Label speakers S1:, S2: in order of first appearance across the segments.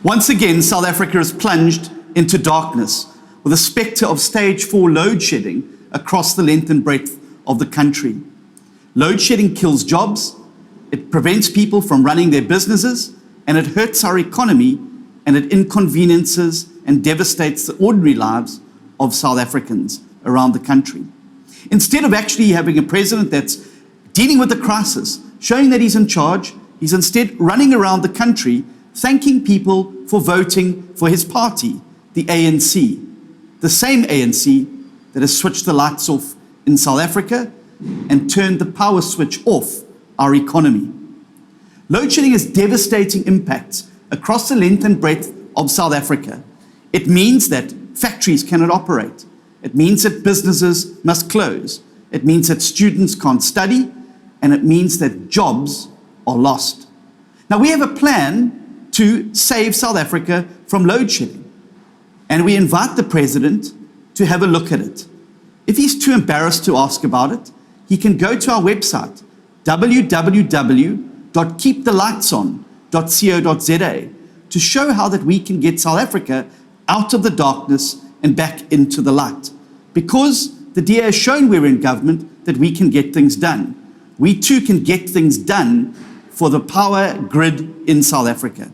S1: Once again, South Africa is plunged into darkness with a spectre of stage 4 load shedding across the length and breadth of the country. Load shedding kills jobs, it prevents people from running their businesses, and it hurts our economy, and it inconveniences and devastates the ordinary lives of South Africans around the country. Instead of actually having a president that's dealing with the crisis, showing that he's in charge, he's instead running around the country thanking people for voting for his party, the ANC, the same ANC that has switched the lights off in South Africa and turned the power switch off our economy. Load shedding has devastating impacts across the length and breadth of South Africa. It means that factories cannot operate. It means that businesses must close. It means that students can't study, and it means that jobs are lost. Now, we have a plan to save South Africa from load shedding, and we invite the president to have a look at it. If he's too embarrassed to ask about it, he can go to our website, www.keepthelightson.co.za, to show how that we can get South Africa out of the darkness and back into the light. Because the DA has shown we're in government that we can get things done. We too can get things done for the power grid in South Africa.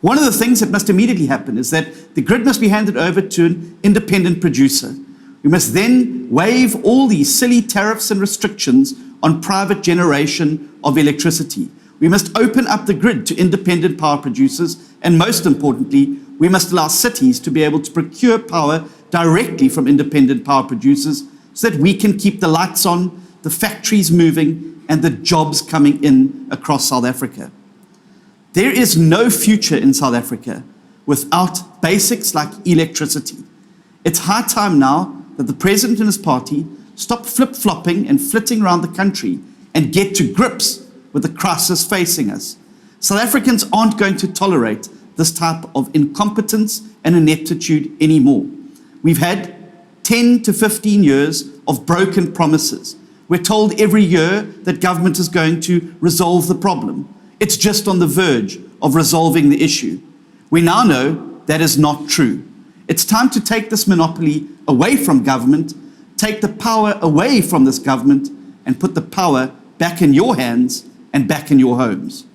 S1: One of the things that must immediately happen is that the grid must be handed over to an independent producer. We must then waive all these silly tariffs and restrictions on private generation of electricity. We must open up the grid to independent power producers, and most importantly, we must allow cities to be able to procure power directly from independent power producers so that we can keep the lights on, the factories moving, and the jobs coming in across South Africa. There is no future in South Africa without basics like electricity. It's high time now that the president and his party stop flip-flopping and flitting around the country and get to grips with the crisis facing us. South Africans aren't going to tolerate this type of incompetence and ineptitude anymore. We've had 10 to 15 years of broken promises. We're told every year that government is going to resolve the problem. It's just on the verge of resolving the issue. We now know that is not true. It's time to take this monopoly away from government, take the power away from this government, and put the power back in your hands and back in your homes.